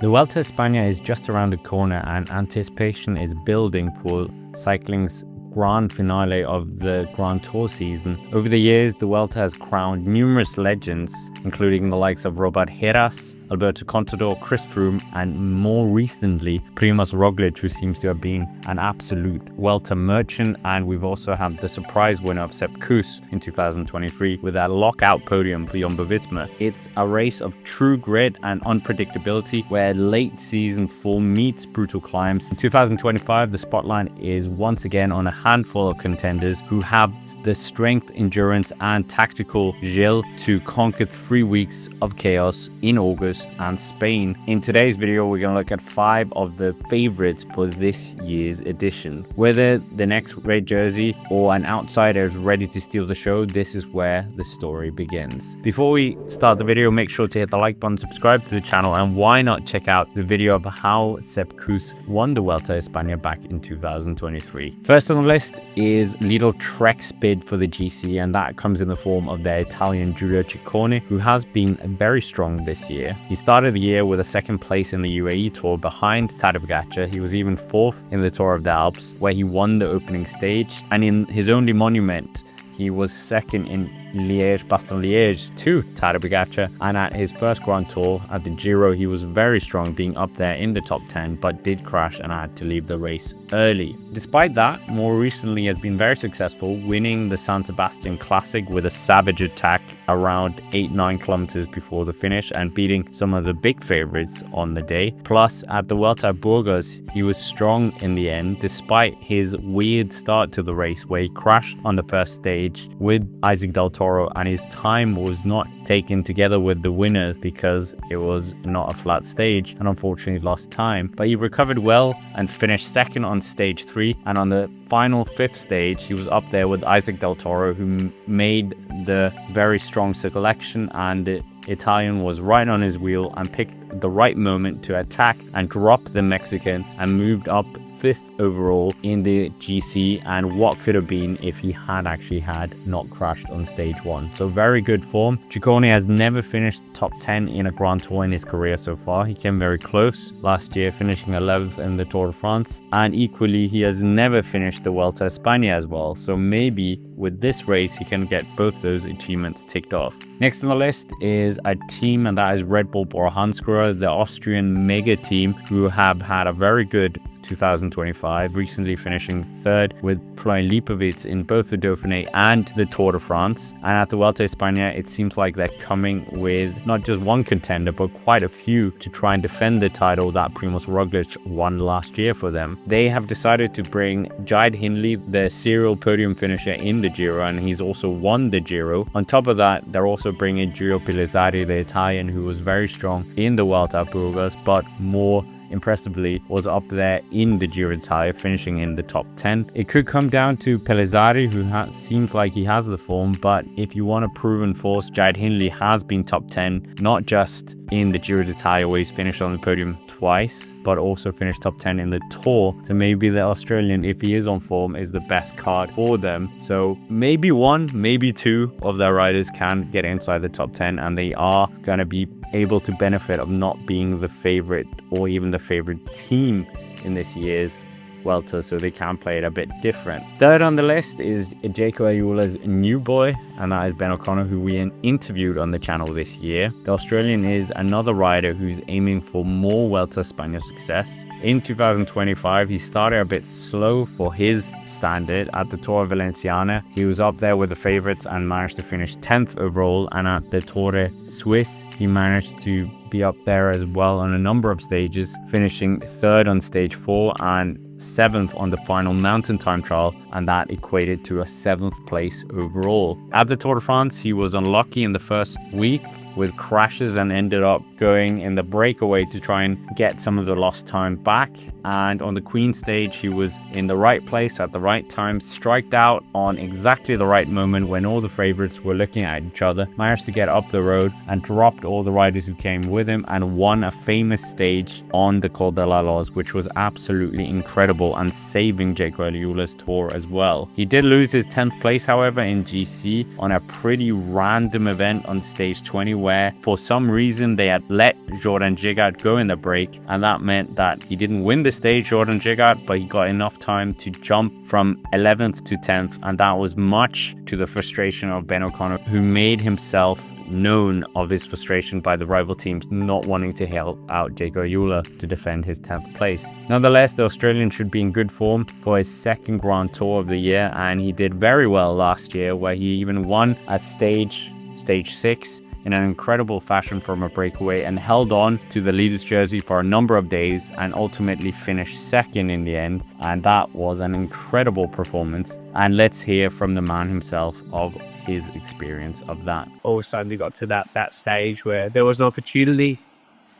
The Vuelta a España is just around the corner and anticipation is building for cycling's grand finale of the Grand Tour season. Over the years, the Vuelta has crowned numerous legends, including the likes of Robert Heras, Alberto Contador, Chris Froome, and more recently, Primož Roglic, who seems to have been an absolute Vuelta merchant. And we've also had the surprise winner of Sepp Kuss in 2023 with that lockout podium for Jumbo-Visma. It's a race of true grit and unpredictability where late season form meets brutal climbs. In 2025, the spotlight is once again on a handful of contenders who have the strength, endurance, and tactical gel to conquer 3 weeks of chaos in August and Spain. In today's video, we're going to look at 5 of the favorites for this year's edition. Whether the next red jersey or an outsider is ready to steal the show, this is where the story begins. Before we start the video, make sure to hit the like button, subscribe to the channel, and why not check out the video of how Sepp Kuss won the Vuelta a España back in 2023. First on the list is Lidl Trek's bid for the GC, and that comes in the form of their Italian Giulio Ciccone, who has been very strong this year. He started the year with a second place in the UAE Tour behind Tadej Pogačar. He was even 4th in the Tour of the Alps, where he won the opening stage, and in his only monument, he was second in Liège-Bastogne-Liège to Tadej Pogačar, and at his first Grand Tour at the Giro, he was very strong, being up there in the top 10, but did crash and had to leave the race early. Despite that, more recently has been very successful, winning the San Sebastian Classic with a savage attack around 8-9 kilometers before the finish and beating some of the big favorites on the day. Plus, at the Vuelta a Burgos, he was strong in the end, despite his weird start to the race where he crashed on the first stage with Isaac Del Toro, and his time was not taken together with the winners because it was not a flat stage and unfortunately lost time. But he recovered well and finished second on stage 3, and on the final 5th stage he was up there with Isaac Del Toro, who made the very strong selection, and the Italian was right on his wheel and picked the right moment to attack and drop the Mexican and moved up 5th overall in the GC, and what could have been if he had actually not crashed on stage 1. So very good form. Ciccone has never finished top 10 in a Grand Tour in his career so far. He came very close last year, finishing 11th in the Tour de France, and equally he has never finished the Vuelta a España as well. So maybe with this race he can get both those achievements ticked off. Next on the list is a team, and that is Bull Bora-Hansgrohe, the Austrian mega team, who have had a very good 2025, recently finishing 3rd with Florian Lipovic in both the Dauphiné and the Tour de France. And at the Vuelta a España, it seems like they're coming with not just one contender, but quite a few to try and defend the title that Primož Roglic won last year for them. They have decided to bring Jide Hindley, the serial podium finisher in the Giro, and he's also won the Giro. On top of that, they're also bringing Giulio Ciccone, the Italian, who was very strong in the Vuelta a Burgos, but more impressively was up there in the Giro d'Italia, finishing in the top 10. It could come down to Pellizzari, who seems like he has the form, but if you want a proven force, Jide Hindley has been top 10, not just in the Giro d'Italia where he's finished on the podium twice, but also finished top 10 in the Tour. So maybe the Australian, if he is on form, is the best card for them. So maybe 1, maybe 2 of their riders can get inside the top 10, and they are going to be able to benefit of not being the favorite or even the favorite team in this year's Vuelta, so they can play it a bit different. Third on the list is Jacob Ayula's new boy, and that is Ben O'Connor, who we interviewed on the channel this year. The Australian is another rider who's aiming for more Vuelta a España success. In 2025, he started a bit slow for his standard. At the Tour of Valenciana, he was up there with the favorites and managed to finish 10th overall, and at the Tour de Suisse, he managed to be up there as well on a number of stages, finishing 3rd on stage 4 and 7th on the final mountain time trial, and that equated to a 7th place overall. At the Tour de France, he was unlucky in the first week with crashes and ended up going in the breakaway to try and get some of the lost time back. And on the Queen stage, he was in the right place at the right time, striked out on exactly the right moment when all the favorites were looking at each other, managed to get up the road and dropped all the riders who came with him and won a famous stage on the Col de la Loz, which was absolutely incredible and saving Jaco Ayuso's tour as well. He did lose his 10th place, however, in GC on a pretty random event on stage 20, where for some reason they had let Jonas Vingegaard go in the break, and that meant that he didn't win the stage, Jonas Vingegaard, but he got enough time to jump from 11th to 10th, and that was much to the frustration of Ben O'Connor, who made himself known of his frustration by the rival teams not wanting to help out Jaco Ayuso to defend his 10th place. Nonetheless, the Australian should be in good form for his second Grand Tour of the year, and he did very well last year, where he even won a stage 6 in an incredible fashion from a breakaway and held on to the leader's jersey for a number of days and ultimately finished second in the end, and that was an incredible performance. And let's hear from the man himself of his experience of that. All of a sudden, we got to that stage where there was an opportunity,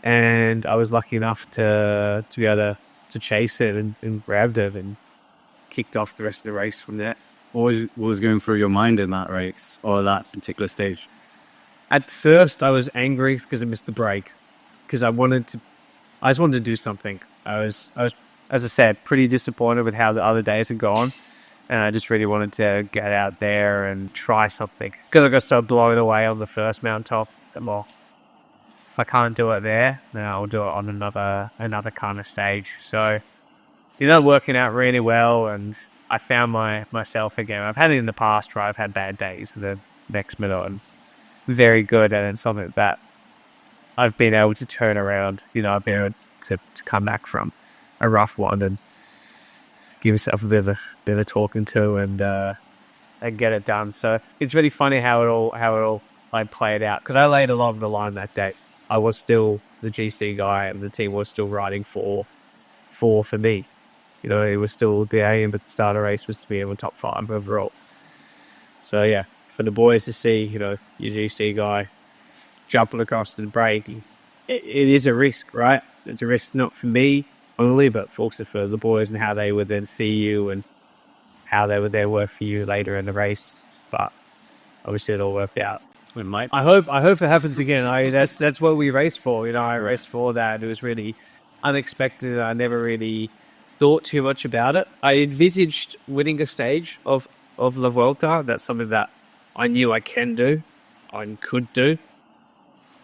and I was lucky enough to be able to chase it and grabbed it and kicked off the rest of the race from there. What was going through your mind in that race or that particular stage? At first, I was angry because I missed the break, because I just wanted to do something. I was, as I said, pretty disappointed with how the other days had gone, and I just really wanted to get out there and try something, because I got so blown away on the first mountaintop. I said, well, if I can't do it there, then I'll do it on another kind of stage. So, working out really well, and I found myself again. I've had it in the past where I've had bad days, and the next minute I'm very good, and it's something that I've been able to turn around. I've been able to come back from a rough one and give yourself a bit of talking to and get it done. So it's really funny how it all played out, because I laid a lot of the line that day. I was still the GC guy, and the team was still riding for me. It was still the aim at the start of the race was to be in the top 5 overall. So yeah, for the boys to see, your GC guy jumping across the break, it is a risk, right? It's a risk not for me only, but also for the boys and how they would then see you and how they would then work for you later in the race. But obviously it all worked out. We might. I hope it happens again. That's what we raced for. I raced for that. It was really unexpected. I never really thought too much about it. I envisaged winning a stage of La Vuelta. That's something that I knew I can do, I could do.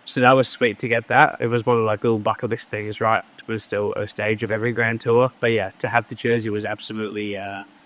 So that was sweet to get that. It was one of little bucket list things, right? It was still a stage of every Grand Tour. But yeah, to have the jersey was absolutely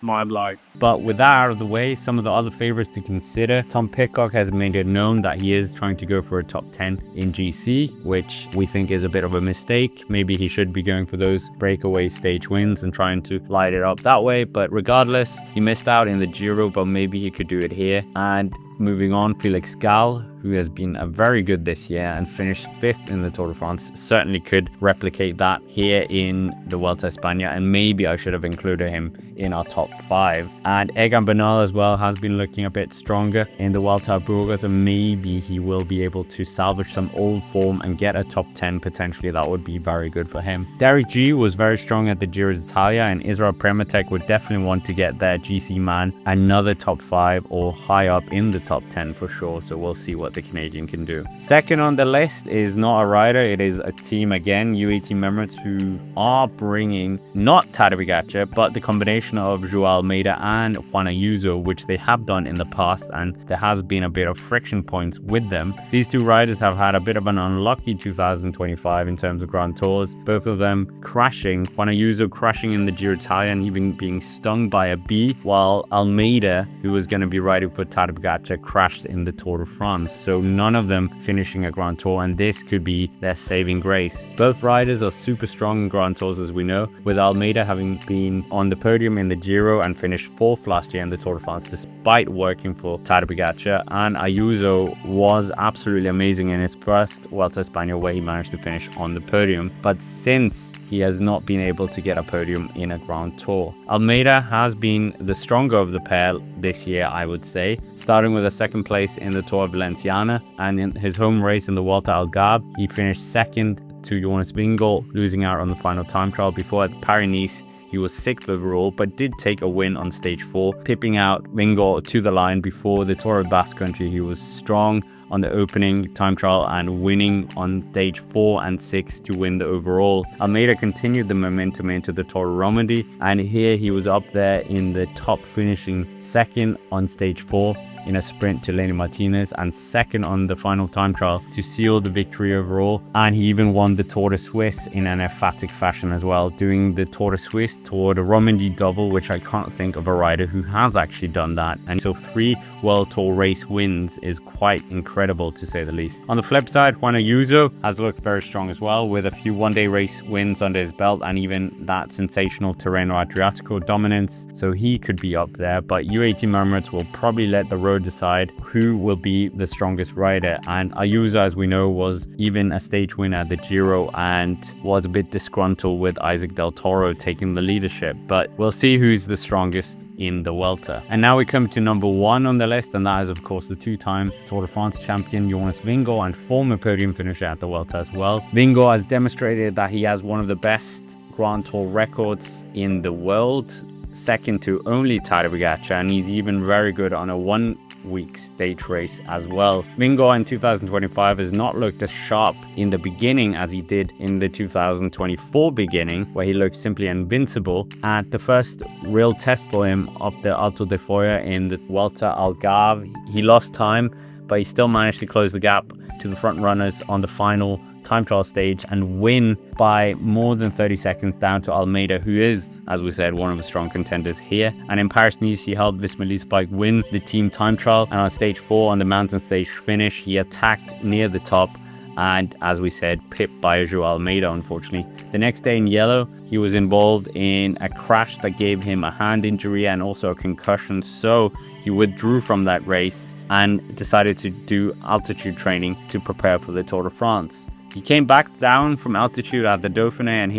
mind-blowing. But with that out of the way, some of the other favourites to consider. Tom Pidcock has made it known that he is trying to go for a top 10 in GC, which we think is a bit of a mistake. Maybe he should be going for those breakaway stage wins and trying to light it up that way. But regardless, he missed out in the Giro, but maybe he could do it here. And moving on, Felix Gall, who has been very good this year and finished 5th in the Tour de France, certainly could replicate that here in the Vuelta a España, and maybe I should have included him in our top 5. And Egan Bernal as well has been looking a bit stronger in the Vuelta a Burgos, and maybe he will be able to salvage some old form and get a top 10 potentially. That would be very good for him. Derek G was very strong at the Giro d'Italia, and Israel Prematek would definitely want to get their GC man another top 5 or high up in the top 10 for sure. So we'll see what the Canadian can do. Second on the list is not a rider, it is a team again, UAE Emirates, who are bringing not Tadej Pogačar, but the combination of Joao Almeida and Juan Ayuso, which they have done in the past, and there has been a bit of friction points with them. These two riders have had a bit of an unlucky 2025 in terms of Grand Tours, both of them crashing. Juan Ayuso crashing in the Giro d'Italia and even being stung by a bee, while Almeida, who was going to be riding for Tadej Pogačar, crashed in the Tour de France. So none of them finishing a Grand Tour, and this could be their saving grace. Both riders are super strong in Grand Tours, as we know, with Almeida having been on the podium in the Giro and finished 4th last year in the Tour de France despite working for Tadej Pogačar, and Ayuso was absolutely amazing in his first Vuelta a España, where he managed to finish on the podium, but since he has not been able to get a podium in a Grand Tour. Almeida has been the stronger of the pair this year, I would say, starting with a 2nd place in the Tour of Valenciana, and in his home race in the Vuelta al Garb, he finished 2nd to Jonas Vingegaard, losing out on the final time trial. Before at Paris-Nice, He was 6th overall, but did take a win on stage 4, pipping out Vingegaard to the line before the Tour of Basque Country. He was strong on the opening time trial and winning on stage 4 and 6 to win the overall. Almeida continued the momentum into the Tour of Romandy, and here he was up there in the top, finishing 2nd on stage 4 in a sprint to Lenny Martinez, and 2nd on the final time trial to seal the victory overall. And he even won the Tour de Suisse in an emphatic fashion as well, doing the Tour de Suisse, Tour de Romandy double, which I can't think of a rider who has actually done that. And so 3 World Tour race wins is quite incredible, to say the least. On the flip side, Juan Ayuso has looked very strong as well, with a few one-day race wins under his belt and even that sensational Tirreno Adriatico dominance. So he could be up there, but UAE Emirates will probably let the road decide who will be the strongest rider. And Ayuso, as we know, was even a stage winner at the Giro and was a bit disgruntled with Isaac Del Toro taking the leadership. But we'll see who's the strongest in the Vuelta. And now we come to number 1 on the list, and that is of course the 2-time Tour de France champion Jonas Vingegaard and former podium finisher at the Vuelta as well. Vingegaard has demonstrated that he has one of the best Grand Tour records in the world, second to only Tadej Pogačar, and he's even very good on a 1-week stage race as well. Vingegaard in 2025 has not looked as sharp in the beginning as he did in the 2024 beginning, where he looked simply invincible. At the first real test for him up the Alto de Foya in the Vuelta Algarve, he lost time, but he still managed to close the gap to the front runners on the final time trial stage and win by more than 30 seconds down to Almeida, who is, as we said, one of the strong contenders here. And in Paris-Nice, he helped Visma Lease Bike win the team time trial, and on stage 4 on the mountain stage finish, he attacked near the top and, as we said, pipped by Joao Almeida, unfortunately. The next day in yellow, he was involved in a crash that gave him a hand injury and also a concussion, so he withdrew from that race and decided to do altitude training to prepare for the Tour de France. He came back down from altitude at the Dauphiné, and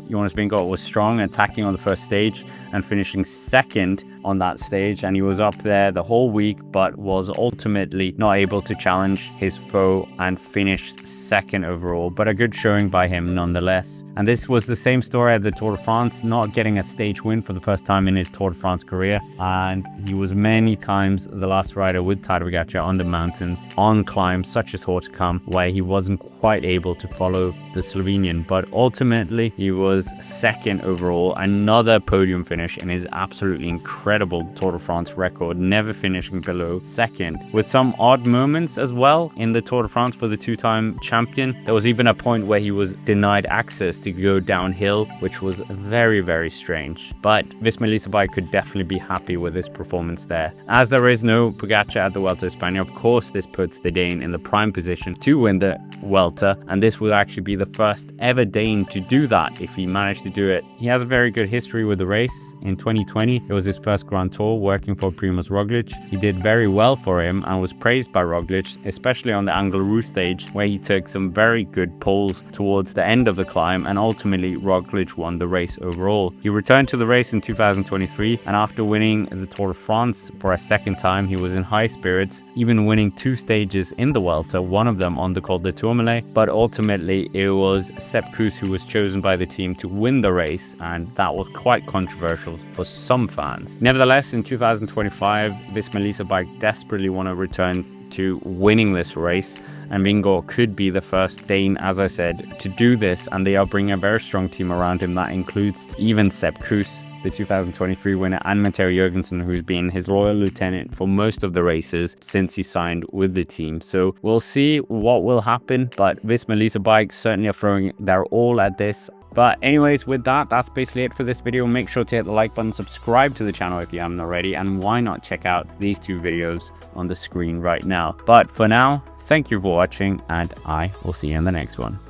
Jonas Vingegaard was strong, attacking on the first stage and finishing 2nd on that stage, and he was up there the whole week but was ultimately not able to challenge his foe and finished 2nd overall, but a good showing by him nonetheless. And this was the same story at the Tour de France, not getting a stage win for the first time in his Tour de France career, and he was many times the last rider with Tadej Pogačar on the mountains on climbs such as Hautecam, where he wasn't quite able to follow the Slovenian, but ultimately he was 2nd overall, another podium finish in his absolutely incredible Tour de France record, never finishing below 2nd, with some odd moments as well in the Tour de France for the 2-time champion. There was even a point where he was denied access to go downhill, which was very, very strange. But Visma Lease Bike could definitely be happy with his performance there. As there is no Pogačar at the Vuelta España, of course this puts the Dane in the prime position to win the Vuelta, and this will actually be the first ever Dane to do that if he managed to do it. He has a very good history with the race. In 2020, it was his first Grand Tour working for Primož Roglič. He did very well for him and was praised by Roglič, especially on the Angliru stage, where he took some very good pulls towards the end of the climb, and ultimately Roglič won the race overall. He returned to the race in 2023, and after winning the Tour de France for a 2nd time, he was in high spirits, even winning 2 stages in the Vuelta, one of them on the Col de Tourmalet, but ultimately it was Sepp Kuss who was chosen by the team to win the race, and that was quite controversial for some fans. Nevertheless, in 2025, Visma Lease Bike desperately want to return to winning this race, and Vingegaard could be the first Dane, as I said, to do this, and they are bringing a very strong team around him that includes even Sepp Kuss, the 2023 winner, and Matteo Jørgensen, who's been his loyal lieutenant for most of the races since he signed with the team. So we'll see what will happen, but Visma Lease Bike certainly are throwing their all at this. But anyways, with that, that's basically it for this video. Make sure to hit the like button, subscribe to the channel if you haven't already, and why not check out these 2 videos on the screen right now. But for now, thank you for watching, and I will see you in the next one.